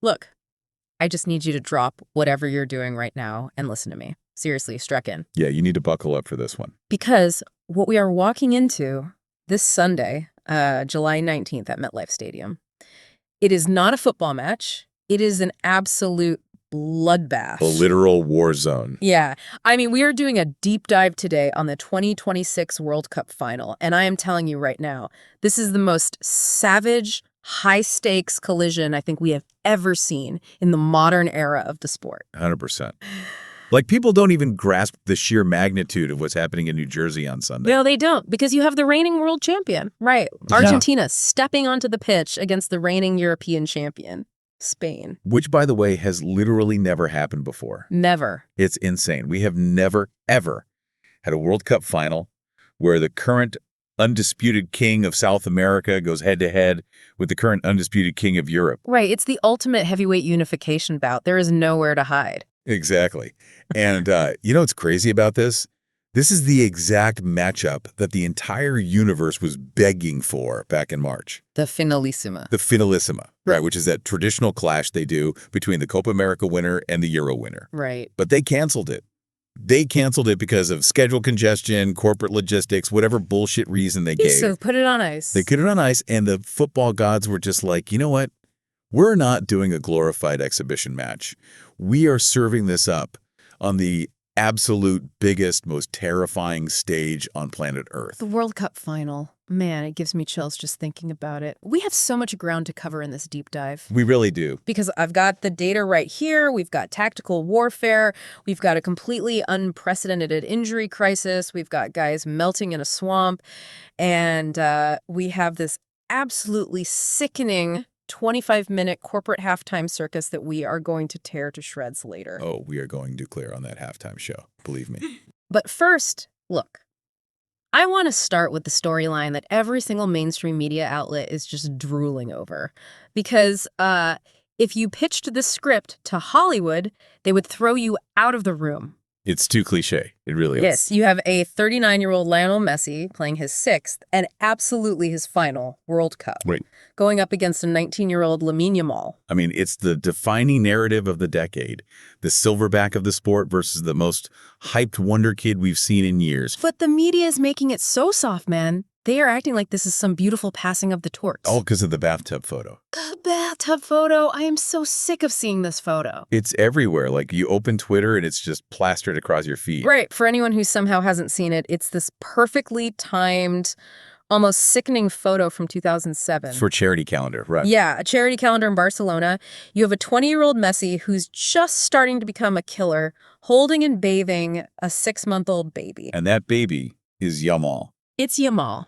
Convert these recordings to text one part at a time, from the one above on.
Look, I just need you to drop whatever you're doing right now and listen to me. Seriously, struck in. Yeah, you need to buckle up for this one. Because what we are walking into this Sunday, July 19th at MetLife Stadium, it is not a football match. It is an absolute bloodbath. A literal war zone. Yeah. I mean, we are doing a deep dive today on the 2026 World Cup final. And I am telling you right now, this is the most savage, high-stakes collision I think we have ever seen in the modern era of the sport. 100%. Like, people don't even grasp the sheer magnitude of what's happening in New Jersey on Sunday. No, they don't, because you have the reigning world champion. Right. Argentina stepping onto the pitch against the reigning European champion, Spain. Which, by the way, has literally never happened before. Never. It's insane. We have never, ever had a World Cup final where the current undisputed king of South America goes head-to-head with the current undisputed king of Europe. Right. It's the ultimate heavyweight unification bout. There is nowhere to hide. Exactly. And you know what's crazy about this? This is the exact matchup that the entire universe was begging for back in March. The finalissima. The finalissima, right, which is that traditional clash they do between the Copa America winner and the Euro winner. Right. But they canceled it. They canceled it because of schedule congestion, corporate logistics, whatever bullshit reason they gave. So put it on ice. They put it on ice, and the football gods were just like, you know what? We're not doing a glorified exhibition match. We are serving this up on the absolute biggest, most terrifying stage on planet Earth. The World Cup final. Man, it gives me chills just thinking about it. We have so much ground to cover in this deep dive. We really do. Because I've got the data right here. We've got tactical warfare. We've got a completely unprecedented injury crisis. We've got guys melting in a swamp. And we have this absolutely sickening 25-minute corporate halftime circus that we are going to tear to shreds later. Oh, we are going nuclear on that halftime show. Believe me. But first, look. I want to start with the storyline that every single mainstream media outlet is just drooling over. Because if you pitched this script to Hollywood, they would throw you out of the room. It's too cliche. It really is. Yes, you have a 39-year-old Lionel Messi playing his sixth and absolutely his final World Cup. Right. Going up against a 19-year-old Lamine Yamal. I mean, it's the defining narrative of the decade. The silverback of the sport versus the most hyped wonder kid we've seen in years. But the media is making it so soft, man. They are acting like this is some beautiful passing of the torch. All because of the bathtub photo. The bathtub photo. I am so sick of seeing this photo. It's everywhere. Like, you open Twitter and it's just plastered across your feed. Right. For anyone who somehow hasn't seen it, it's this perfectly timed, almost sickening photo from 2007. For charity calendar, right. Yeah, a charity calendar in Barcelona. You have a 20-year-old Messi who's just starting to become a killer, holding and bathing a 6-month-old baby. And that baby is Yamal. It's Yamal.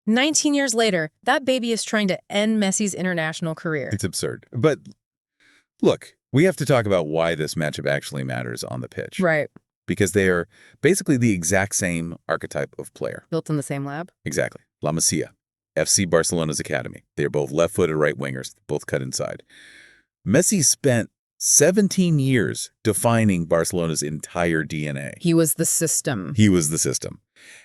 19 years later, that baby is trying to end Messi's international career. It's absurd. But look, we have to talk about why this matchup actually matters on the pitch. Right. Because they are basically the exact same archetype of player. Built in the same lab? Exactly. La Masia, FC Barcelona's academy. They are both left-footed right wingers, both cut inside. Messi spent 17 years defining Barcelona's entire DNA. He was the system. He was the system.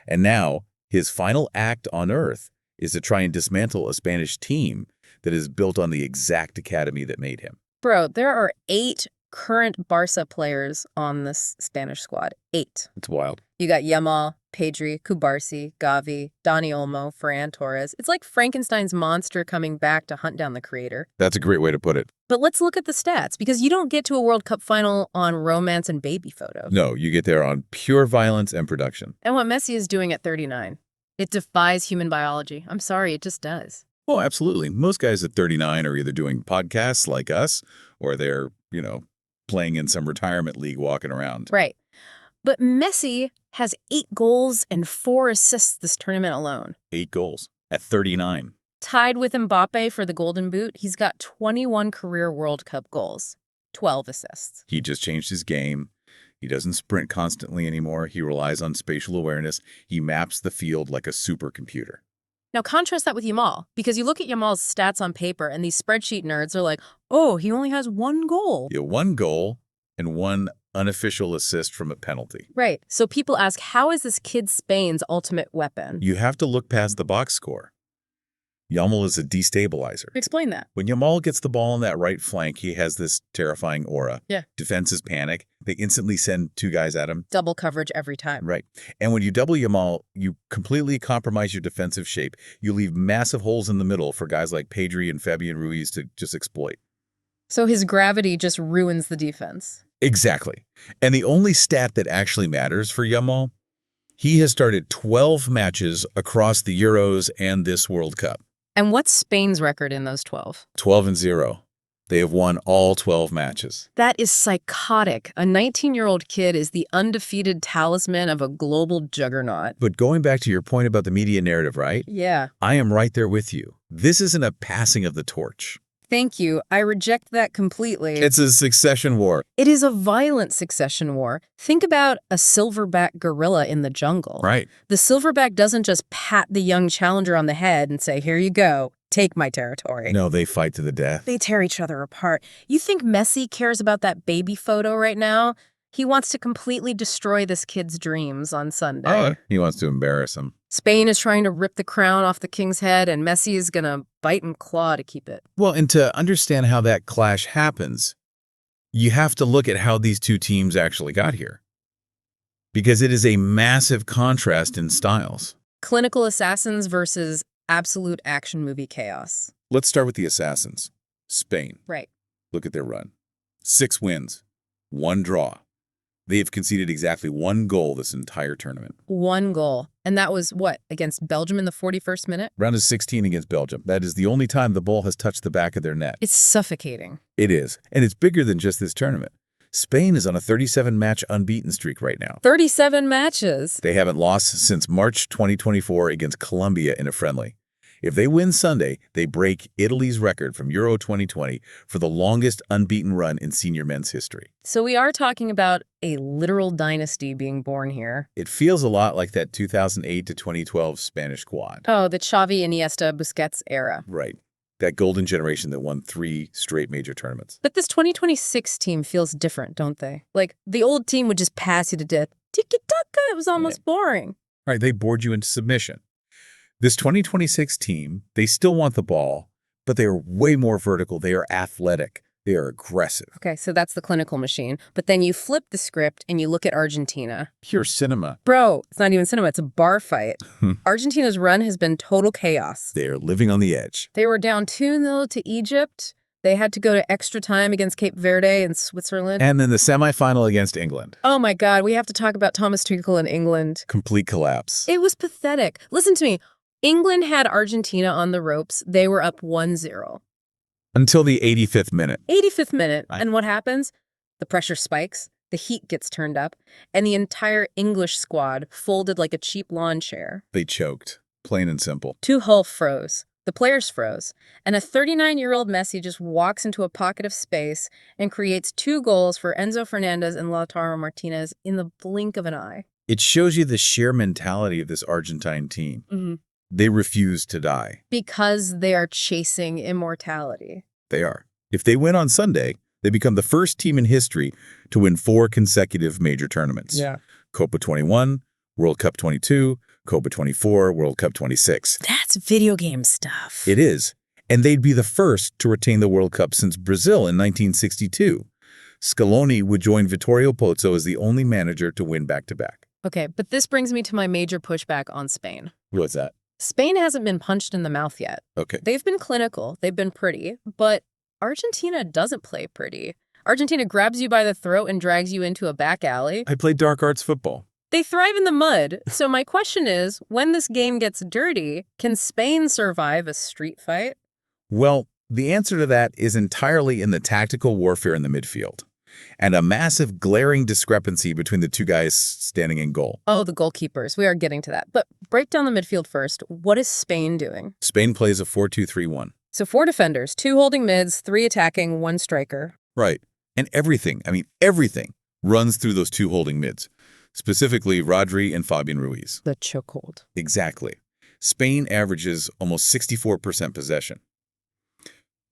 And now, his final act on Earth is to try and dismantle a Spanish team that is built on the exact academy that made him. Bro, there are 8 current Barca players on this Spanish squad. 8. It's wild. You got Yamal, Pedri, Cubarsí, Gavi, Dani Olmo, Ferran Torres. It's like Frankenstein's monster coming back to hunt down the creator. That's a great way to put it. But let's look at the stats, because you don't get to a World Cup final on romance and baby photos. No, you get there on pure violence and production. And what Messi is doing at 39. It defies human biology. I'm sorry, it just does. Oh, absolutely. Most guys at 39 are either doing podcasts like us, or they're, playing in some retirement league walking around. Right. But Messi has 8 goals and 4 assists this tournament alone. 8 goals at 39. Tied with Mbappe for the Golden Boot, he's got 21 career World Cup goals, 12 assists. He just changed his game. He doesn't sprint constantly anymore. He relies on spatial awareness. He maps the field like a supercomputer. Now contrast that with Yamal, because you look at Yamal's stats on paper and these spreadsheet nerds are like, oh, he only has 1 goal. Yeah, 1 goal and 1 unofficial assist from a penalty. Right. So people ask, how is this kid Spain's ultimate weapon? You have to look past the box score. Yamal is a destabilizer. Explain that. When Yamal gets the ball on that right flank, he has this terrifying aura. Yeah. Defenses panic. They instantly send two guys at him. Double coverage every time. Right. And when you double Yamal, you completely compromise your defensive shape. You leave massive holes in the middle for guys like Pedri and Fabian Ruiz to just exploit. So his gravity just ruins the defense. Exactly. And the only stat that actually matters for Yamal, he has started 12 matches across the Euros and this World Cup. And what's Spain's record in those 12? 12-0. They have won all 12 matches. That is psychotic. A 19-year-old kid is the undefeated talisman of a global juggernaut. But going back to your point about the media narrative, right? Yeah. I am right there with you. This isn't a passing of the torch. Thank you. I reject that completely. It's a succession war. It is a violent succession war. Think about a silverback gorilla in the jungle. Right. The silverback doesn't just pat the young challenger on the head and say, here you go, take my territory. No, they fight to the death. They tear each other apart. You think Messi cares about that baby photo right now? He wants to completely destroy this kid's dreams on Sunday. Oh, he wants to embarrass him. Spain is trying to rip the crown off the king's head, and Messi is going to bite and claw to keep it. Well, and to understand how that clash happens, you have to look at how these two teams actually got here. Because it is a massive contrast in styles. Clinical assassins versus absolute action movie chaos. Let's start with the assassins. Spain. Right. Look at their run. 6 wins, 1 draw. They have conceded exactly 1 goal this entire tournament. 1 goal. And that was, what, against Belgium in the 41st minute? Round of 16 against Belgium. That is the only time the ball has touched the back of their net. It's suffocating. It is. And it's bigger than just this tournament. Spain is on a 37-match unbeaten streak right now. 37 matches. They haven't lost since March 2024 against Colombia in a friendly. If they win Sunday, they break Italy's record from Euro 2020 for the longest unbeaten run in senior men's history. So we are talking about a literal dynasty being born here. It feels a lot like that 2008 to 2012 Spanish squad. Oh, the Xavi, Iniesta, Busquets era. Right. That golden generation that won 3 straight major tournaments. But this 2026 team feels different, don't they? Like, the old team would just pass you to death. Tiki-taka, it was almost boring. Right, they bored you into submission. This 2026 team, they still want the ball, but they are way more vertical. They are athletic. They are aggressive. Okay, so that's the clinical machine. But then you flip the script and you look at Argentina. Pure cinema. Bro, it's not even cinema, it's a bar fight. Argentina's run has been total chaos. They are living on the edge. They were down 2-0 to Egypt. They had to go to extra time against Cape Verde and Switzerland. And then the semifinal against England. Oh my God, we have to talk about Thomas Tuchel in England. Complete collapse. It was pathetic. Listen to me. England had Argentina on the ropes. They were up 1-0. Until the 85th minute. 85th minute. Right. And what happens? The pressure spikes, the heat gets turned up, and the entire English squad folded like a cheap lawn chair. They choked. Plain and simple. Tuchel froze. The players froze. And a 39-year-old Messi just walks into a pocket of space and creates 2 goals for Enzo Fernandez and Lautaro Martinez in the blink of an eye. It shows you the sheer mentality of this Argentine team. Mm-hmm. They refuse to die. Because they are chasing immortality. They are. If they win on Sunday, they become the first team in history to win 4 consecutive major tournaments. Yeah. Copa 21, World Cup 22, Copa 24, World Cup 26. That's video game stuff. It is. And they'd be the first to retain the World Cup since Brazil in 1962. Scaloni would join Vittorio Pozzo as the only manager to win back-to-back. Okay, but this brings me to my major pushback on Spain. What's that? Spain hasn't been punched in the mouth yet. Okay. They've been clinical, they've been pretty, but Argentina doesn't play pretty. Argentina grabs you by the throat and drags you into a back alley. I played dark arts football. They thrive in the mud. So my question is, when this game gets dirty, can Spain survive a street fight? Well, the answer to that is entirely in the tactical warfare in the midfield, and a massive glaring discrepancy between the 2 guys standing in goal. Oh, the goalkeepers. We are getting to that. But break down the midfield first. What is Spain doing? Spain plays a 4-2-3-1. So 4 defenders, 2 holding mids, 3 attacking, 1 striker. Right. And everything runs through those 2 holding mids, specifically Rodri and Fabian Ruiz. The chokehold. Exactly. Spain averages almost 64% possession.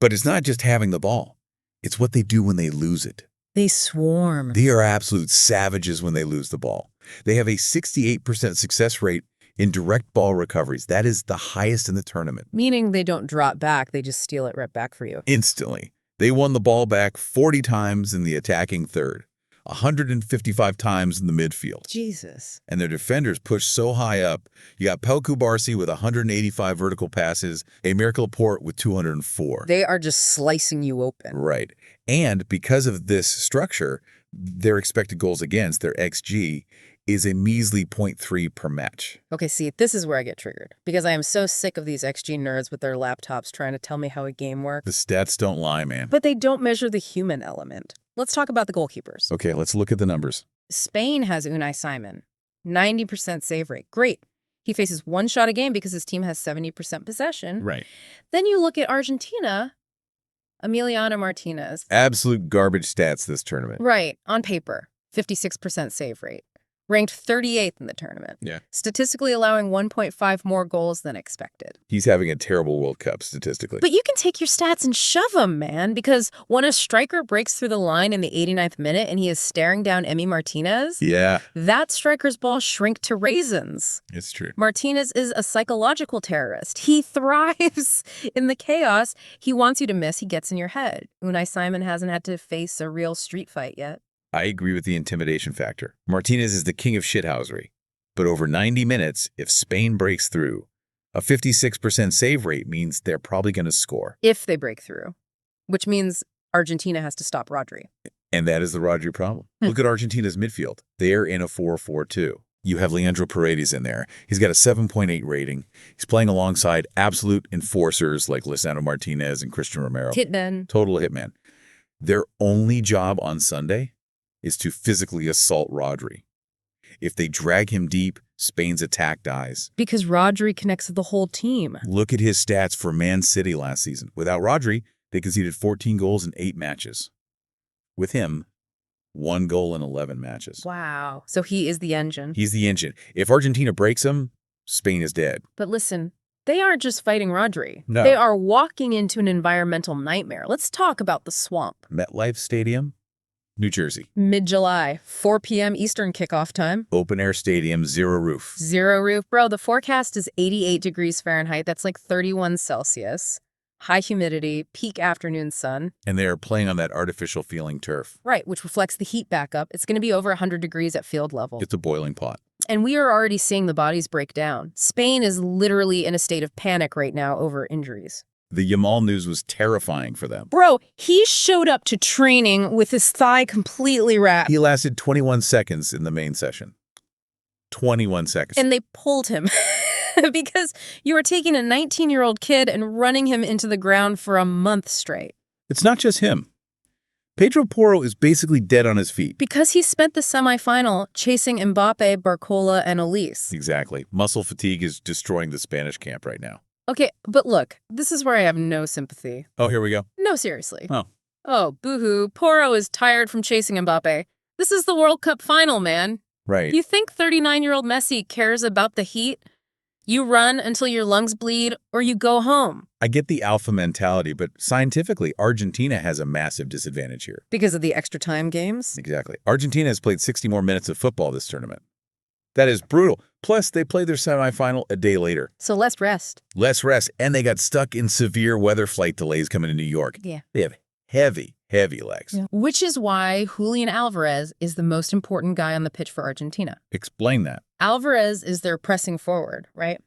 But it's not just having the ball. It's what they do when they lose it. They swarm. They are absolute savages when they lose the ball. They have a 68% success rate in direct ball recoveries. That is the highest in the tournament. Meaning they don't drop back, they just steal it right back for you. Instantly. They won the ball back 40 times in the attacking third, 155 times in the midfield. Jesus. And their defenders pushed so high up. You got Pelku Barsi with 185 vertical passes, Emir Laporte with 204. They are just slicing you open. Right. And because of this structure, their expected goals against, their XG, is a measly 0.3 per match. Okay, see, this is where I get triggered. Because I am so sick of these XG nerds with their laptops trying to tell me how a game works. The stats don't lie, man. But they don't measure the human element. Let's talk about the goalkeepers. Okay, let's look at the numbers. Spain has Unai Simon. 90% save rate. Great. He faces one shot a game because his team has 70% possession. Right. Then you look at Argentina, Emiliano Martinez. Absolute garbage stats this tournament. Right, on paper, 56% save rate. Ranked 38th in the tournament. Yeah. Statistically allowing 1.5 more goals than expected. He's having a terrible World Cup statistically. But you can take your stats and shove them, man, because when a striker breaks through the line in the 89th minute and he is staring down Emi Martinez, yeah, that striker's ball shrink to raisins. it's true. Martinez is a psychological terrorist. He thrives in the chaos. He wants you to miss. He gets in your head. Unai Simon hasn't had to face a real street fight yet. I agree with the intimidation factor. Martinez is the king of shithousery. But over 90 minutes, if Spain breaks through, a 56% save rate means they're probably going to score. If they break through, which means Argentina has to stop Rodri. And that is the Rodri problem. Look at Argentina's midfield. They're in a 4-4-2. You have Leandro Paredes in there. He's got a 7.8 rating. He's playing alongside absolute enforcers like Lisandro Martinez and Christian Romero. Hitmen. Total hitman. Their only job on Sunday is to physically assault Rodri. If they drag him deep, Spain's attack dies. Because Rodri connects with the whole team. Look at his stats for Man City last season. Without Rodri, they conceded 14 goals in 8 matches. With him, 1 goal in 11 matches. Wow. So he is the engine. He's the engine. If Argentina breaks him, Spain is dead. But listen, they aren't just fighting Rodri. No. They are walking into an environmental nightmare. Let's talk about the Swamp. MetLife Stadium, New Jersey. Mid-July, 4 p.m. Eastern kickoff time. Open-air stadium, zero roof. Zero roof. Bro, the forecast is 88 degrees Fahrenheit. That's like 31 Celsius. High humidity, peak afternoon sun. And they are playing on that artificial feeling turf. Right, which reflects the heat back up. It's going to be over 100 degrees at field level. It's a boiling pot. And we are already seeing the bodies break down. Spain is literally in a state of panic right now over injuries. The Yamal news was terrifying for them. Bro, he showed up to training with his thigh completely wrapped. He lasted 21 seconds in the main session. 21 seconds. And they pulled him because you were taking a 19-year-old kid and running him into the ground for a month straight. It's not just him. Pedro Porro is basically dead on his feet. Because he spent the semifinal chasing Mbappe, Barcola, and Elise. Exactly. Muscle fatigue is destroying the Spanish camp right now. Okay, but look, this is where I have no sympathy. Oh, here we go. No, seriously. Oh. Oh, boo-hoo. Porro is tired from chasing Mbappe. This is the World Cup final, man. Right. You think 39-year-old Messi cares about the heat? You run until your lungs bleed, or you go home. I get the alpha mentality, but scientifically, Argentina has a massive disadvantage here. Because of the extra time games? Exactly. Argentina has played 60 more minutes of football this tournament. That is brutal. Plus, they played their semifinal a day later. So less rest. Less rest, and they got stuck in severe weather flight delays coming to New York. Yeah. They have heavy legs. Yeah. Which is why Julian Alvarez is the most important guy on the pitch for Argentina. Explain that. Alvarez is their pressing forward, right?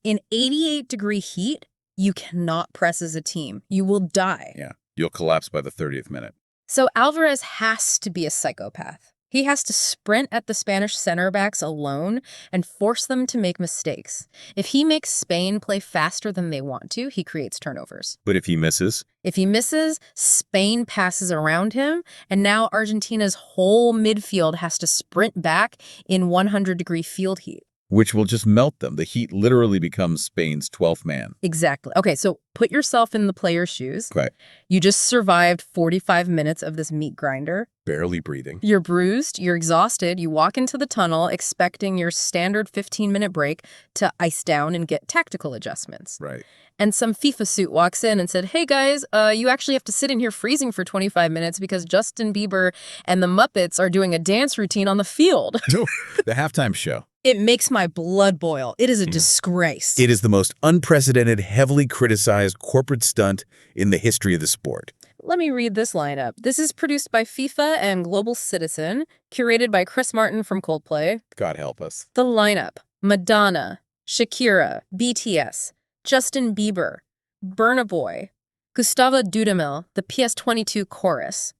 In 88-degree heat, you cannot press as a team. You will die. Yeah, you'll collapse by the 30th minute. So Alvarez has to be a psychopath. He has to sprint at the Spanish center backs alone and force them to make mistakes. If he makes Spain play faster than they want to, he creates turnovers. But if he misses? If he misses, Spain passes around him, and now Argentina's whole midfield has to sprint back in 100-degree field heat. Which will just melt them. The heat literally becomes Spain's 12th man. Exactly. Okay, so put yourself in the player's shoes. Okay. You just survived 45 minutes of this meat grinder. Barely breathing. You're bruised, you're exhausted, you walk into the tunnel expecting your standard 15-minute break to ice down and get tactical adjustments. Right. And some FIFA suit walks in and said, hey guys, you actually have to sit in here freezing for 25 minutes because Justin Bieber and the Muppets are doing a dance routine on the field. The halftime show. It makes my blood boil. It is a Mhm. disgrace. It is the most unprecedented, heavily criticized corporate stunt in the history of the sport. Let me read this lineup. This is produced by FIFA and Global Citizen, curated by Chris Martin from Coldplay. God help us. The lineup: Madonna, Shakira, BTS, Justin Bieber, Burna Boy, Gustavo Dudamel, the PS22 chorus,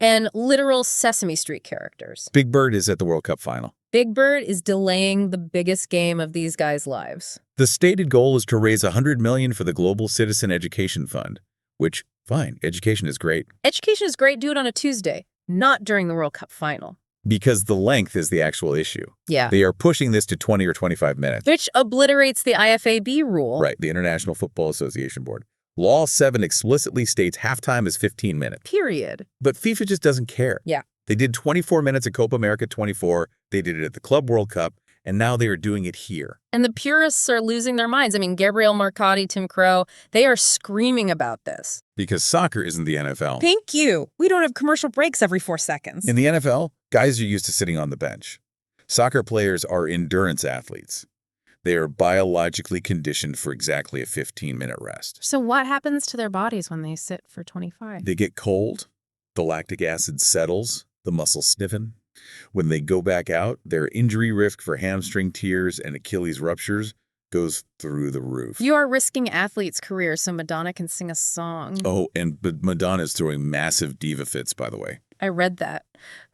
and literal Sesame Street characters. Big Bird is at the World Cup final. Big Bird is delaying the biggest game of these guys' lives. The stated goal is to raise $100 million for the Global Citizen Education Fund, which, fine, education is great. Education is great, do it on a Tuesday, not during the World Cup final. Because the length is the actual issue. Yeah. They are pushing this to 20 or 25 minutes. Which obliterates the IFAB rule. Right, the International Football Association Board. Law 7 explicitly states halftime is 15 minutes. Period. But FIFA just doesn't care. Yeah. They did 24 minutes at Copa America 24, they did it at the Club World Cup, and now they are doing it here. And the purists are losing their minds. I mean, Gabriel Marcotti, Tim Crow, they are screaming about this. Because soccer isn't the NFL. Thank you. We don't have commercial breaks every 4 seconds. In the NFL, guys are used to sitting on the bench. Soccer players are endurance athletes. They are biologically conditioned for exactly a 15-minute rest. So what happens to their bodies when they sit for 25? They get cold, the lactic acid settles, the muscles stiffen. When they go back out, their injury risk for hamstring tears and Achilles ruptures goes through the roof. You are risking athletes' careers so Madonna can sing a song. Oh, but Madonna's throwing massive diva fits, by the way. I read that.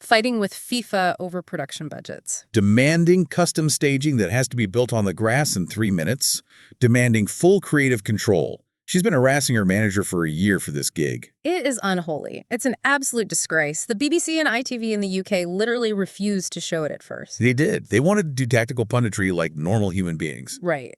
Fighting with FIFA over production budgets. Demanding custom staging that has to be built on the grass in 3 minutes. Demanding full creative control. She's been harassing her manager for a year for this gig. It is unholy. It's an absolute disgrace. The BBC and ITV in the UK literally refused to show it at first. They did. They wanted to do tactical punditry like normal human beings. Right.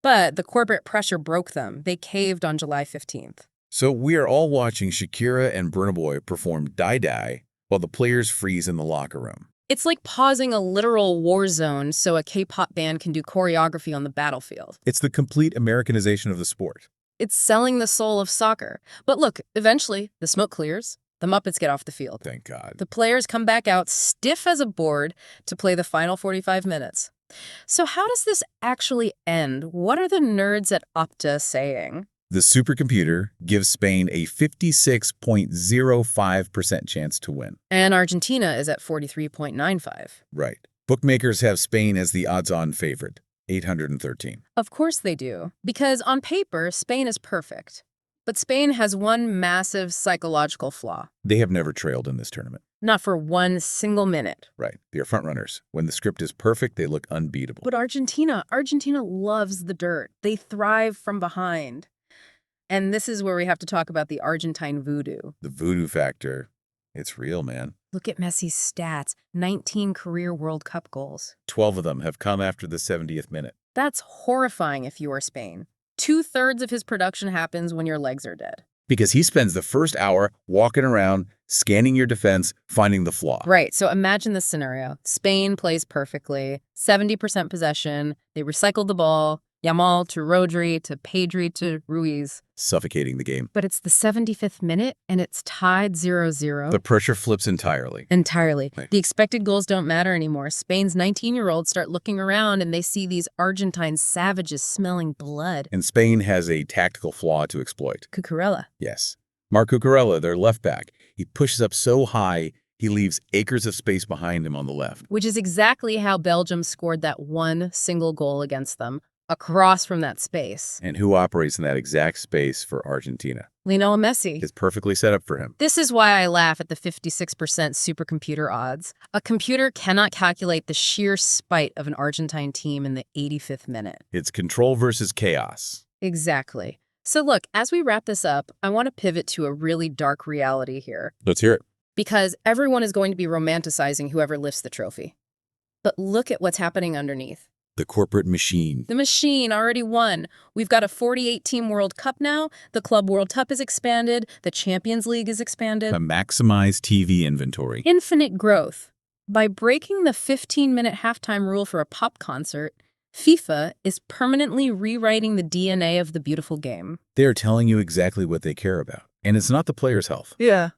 But the corporate pressure broke them. They caved on July 15th. So we are all watching Shakira and Burna Boy perform Die Die while the players freeze in the locker room. It's like pausing a literal war zone so a K-pop band can do choreography on the battlefield. It's the complete Americanization of the sport. It's selling the soul of soccer. But look, eventually, the smoke clears, the Muppets get off the field. Thank God. The players come back out stiff as a board to play the final 45 minutes. So how does this actually end? What are the nerds at Opta saying? The supercomputer gives Spain a 56.05% chance to win. And Argentina is at 43.95. Right. Bookmakers have Spain as the odds-on favorite, 813. Of course they do, because on paper, Spain is perfect. But Spain has one massive psychological flaw. They have never trailed in this tournament. Not for one single minute. Right. They are frontrunners. When the script is perfect, they look unbeatable. But Argentina loves the dirt. They thrive from behind. And this is where we have to talk about the Argentine voodoo. The voodoo factor, it's real, man. Look at Messi's stats, 19 career World Cup goals. 12 of them have come after the 70th minute. That's horrifying if you are Spain. 2/3 of his production happens when your legs are dead. Because he spends the first hour walking around, scanning your defense, finding the flaw. Right, so imagine this scenario. Spain plays perfectly, 70% possession, they recycled the ball, Yamal to Rodri to Pedri to Ruiz. Suffocating the game. But it's the 75th minute and it's tied 0-0. The pressure flips entirely. Entirely. Right. The expected goals don't matter anymore. Spain's 19-year-olds start looking around and they see these Argentine savages smelling blood. And Spain has a tactical flaw to exploit. Cucurella. Yes. Marc Cucurella, their left back, he pushes up so high, he leaves acres of space behind him on the left. Which is exactly how Belgium scored that one single goal against them. Across from that space. And who operates in that exact space for Argentina? Lionel Messi. It's perfectly set up for him. This is why I laugh at the 56% supercomputer odds. A computer cannot calculate the sheer spite of an Argentine team in the 85th minute. It's control versus chaos. Exactly. So look, as we wrap this up, I want to pivot to a really dark reality here. Let's hear it. Because everyone is going to be romanticizing whoever lifts the trophy. But look at what's happening underneath. The corporate machine. The machine already won. We've got a 48-team World Cup now. The Club World Cup is expanded. The Champions League is expanded. A maximized TV inventory. Infinite growth. By breaking the 15-minute halftime rule for a pop concert, FIFA is permanently rewriting the DNA of the beautiful game. They are telling you exactly what they care about. And it's not the player's health. Yeah.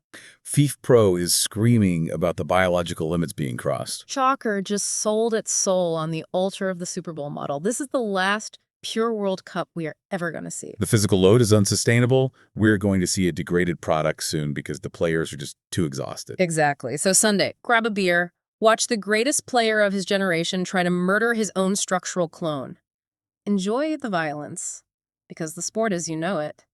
FIFA Pro is screaming about the biological limits being crossed. Chalker just sold its soul on the altar of the Super Bowl model. This is the last pure World Cup we are ever going to see. The physical load is unsustainable. We're going to see a degraded product soon because the players are just too exhausted. Exactly. So Sunday, grab a beer, watch the greatest player of his generation try to murder his own structural clone. Enjoy the violence, because the sport as you know it,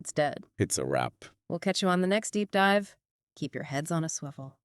it's dead. It's a wrap. We'll catch you on the next deep dive. Keep your heads on a swivel.